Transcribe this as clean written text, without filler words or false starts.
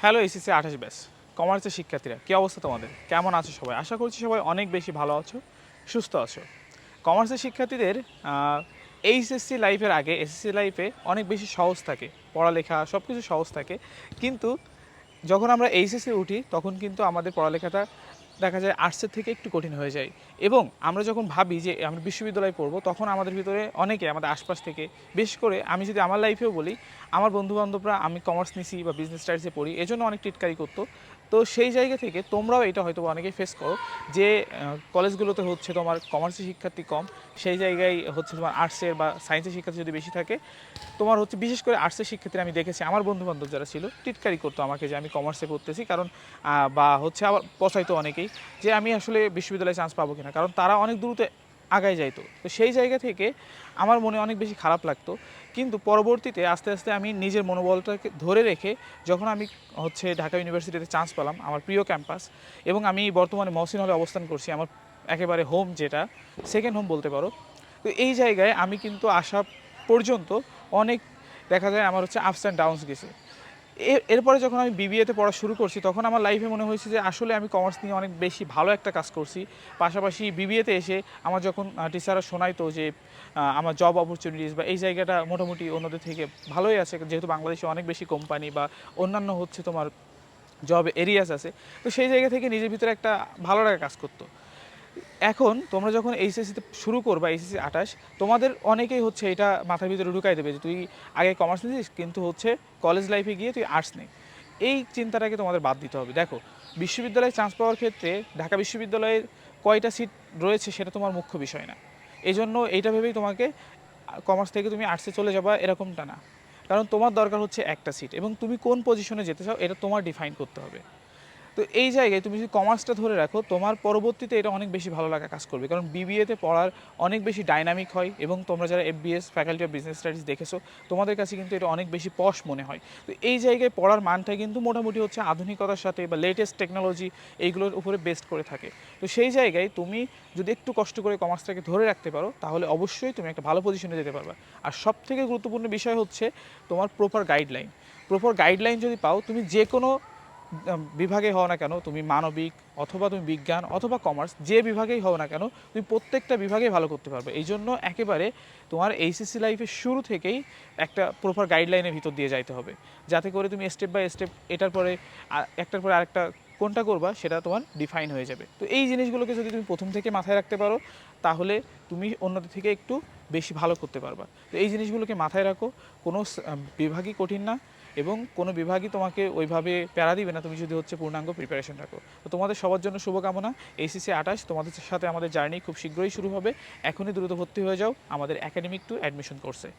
Hello SSC 28 batch কমার্সের শিক্ষার্থীরা, কী অবস্থা তোমাদের? কেমন আছো সবাই? আশা করছি সবাই অনেক বেশি ভালো আছো, সুস্থ আছো। কমার্সের শিক্ষার্থীদের এইচএসসি লাইফের আগে এসএসসি লাইফে অনেক বেশি সহজ থাকে, পড়ালেখা সব কিছু সহজ থাকে। কিন্তু যখন আমরা এইচএসসি উঠি তখন কিন্তু আমাদের পড়ালেখাটা দেখা যায় আর্টসের থেকে একটু কঠিন হয়ে যায়। এবং আমরা যখন ভাবি যে আমরা বিশ্ববিদ্যালয়ে পড়বো, তখন আমাদের ভিতরে অনেকে আমাদের আশপাশ থেকে, বিশেষ করে আমি যদি আমার লাইফেও বলি, আমার বন্ধুবান্ধবরা আমি কমার্স নিছি বা বিজনেস স্টাডিজে পড়ি এজন্য অনেক টিটকারি করতো। তো সেই জায়গা থেকে তোমরাও এটা হয়তো অনেকেই ফেস করো যে কলেজগুলোতে হচ্ছে তোমার কমার্সের শিক্ষার্থী কম, সেই জায়গায় হচ্ছে তোমার আর্টসের বা সায়েন্সের শিক্ষার্থী যদি বেশি থাকে, তোমার হচ্ছে বিশেষ করে আর্টসের শিক্ষার্থীরা আমি দেখেছি আমার বন্ধুবান্ধব যারা ছিল টিটকারি করতো আমাকে যে আমি কমার্সে পড়তেছি, কারণ বা হচ্ছে আবার পচাইতো অনেকেই যে আমি আসলে বিশ্ববিদ্যালয়ে চান্স পাবো কিনা, কারণ তারা অনেক দ্রুত আগায় যাইতো। তো সেই জায়গা থেকে আমার মনে অনেক বেশি খারাপ লাগতো। কিন্তু পরবর্তীতে আস্তে আস্তে আমি নিজের মনোবলটাকে ধরে রেখে যখন আমি হচ্ছে ঢাকা ইউনিভার্সিটিতে চান্স পেলাম, আমার প্রিয় ক্যাম্পাস, এবং আমি বর্তমানে মহসিন হলে অবস্থান করছি, আমার একেবারে হোম, যেটা সেকেন্ড হোম বলতে পারো। তো এই জায়গায় আমি কিন্তু আসা পর্যন্ত অনেক দেখা যায় আমার হচ্ছে আপস অ্যান্ড ডাউনস গেছে। এরপরে যখন আমি বিবিএতে পড়া শুরু করছি, তখন আমার লাইফে মনে হয়েছে যে আসলে আমি কমার্স নিয়ে অনেক বেশি ভালো একটা কাজ করছি। পাশাপাশি বিবিএতে এসে আমার যখন টিচাররা শোনাইতো যে আমার জব অপরচুনিটিস বা এই জায়গাটা মোটামুটি অন্যদের থেকে ভালোই আছে, যেহেতু বাংলাদেশে অনেক বেশি কোম্পানি বা অন্যান্য হচ্ছে তোমার জব এরিয়াস আছে। তো সেই জায়গা থেকে নিজের ভিতরে একটা ভালো লাগা কাজ করতো। এখন তোমরা যখন এইচএসসিতে শুরু করবা, এইচএসসি 28, তোমাদের অনেকেই হচ্ছে এটা মাথার ভিতরে ঢুকাই দেবে যে তুই আগে কমার্স নিয়েছিস কিন্তু হচ্ছে কলেজ লাইফে গিয়ে তুই আর্টস নে। এই চিন্তাটাকে তোমাদের বাদ দিতে হবে। দেখো, বিশ্ববিদ্যালয়ে চান্স পাওয়ার ক্ষেত্রে ঢাকা বিশ্ববিদ্যালয়ের কয়টা সিট রয়েছে সেটা তোমার মুখ্য বিষয় না। এই জন্য এইটা ভেবেই তোমাকে কমার্স থেকে তুমি আর্টসে চলে যাবা এরকমটা না, কারণ তোমার দরকার হচ্ছে একটা সিট, এবং তুমি কোন পজিশনে যেতে চাও এটা তোমার ডিফাইন করতে হবে। তো এই জায়গায় তুমি যদি কমার্সটা ধরে রাখো, তোমার পরবর্তীতে এটা অনেক বেশি ভালো লাগা কাজ করবে, কারণ বিবিএতে পড়ার অনেক বেশি ডাইনামিক হয়, এবং তোমরা যারা FBS faculty of business studies দেখেছো, তোমাদের কাছে কিন্তু এটা অনেক বেশি পশ মনে হয়। তো এই জায়গায় পড়ার মানটা কিন্তু মোটামুটি হচ্ছে আধুনিকতার সাথে বা লেটেস্ট টেকনোলজি এইগুলোর উপরে বেস্ট করে থাকে। তো সেই জায়গায় তুমি যদি একটু কষ্ট করে কমার্সটাকে ধরে রাখতে পারো, তাহলে অবশ্যই তুমি একটা ভালো পজিশনে যেতে পারবে। আর সবথেকে গুরুত্বপূর্ণ বিষয় হচ্ছে তোমার প্রপার গাইডলাইন। প্রপার গাইডলাইন যদি পাও, তুমি যে কোনো বিভাগে হও না কেন, তুমি মানবিক অথবা তুমি বিজ্ঞান অথবা কমার্স, যে বিভাগেই হও না কেন, তুমি প্রত্যেকটা বিভাগেই ভালো করতে পারবে। এই জন্য একেবারে তোমার এইচএসসি লাইফের শুরু থেকেই একটা প্রপার গাইডলাইনের ভিতর দিয়ে যাইতে হবে, যাতে করে তুমি স্টেপ বাই স্টেপ এটার পরে একটার পরে আরেকটা কোনটা করবা সেটা তোমার ডিফাইন হয়ে যাবে। তো এই জিনিসগুলোকে যদি তুমি প্রথম থেকে মাথায় রাখতে পারো, তাহলে তুমি অন্যদের থেকে একটু বেশি ভালো করতে পারবা। তো এই জিনিসগুলোকে মাথায় রাখো, কোনো বিভাগই কঠিন না, এবং কোনো বিভাগই তোমাকে ওইভাবে প্যারা দিবে না তুমি যদি হচ্ছে পূর্ণাঙ্গ প্রিপারেশন রাখো। তো তোমাদের সবার জন্য শুভকামনা। এইচএসসি 28 তোমাদের সাথে আমাদের জার্নি খুব শীঘ্রই শুরু হবে। এখনই দ্রুত ভর্তি হয়ে যাও আমাদের একাডেমিক টু অ্যাডমিশন কোর্সে।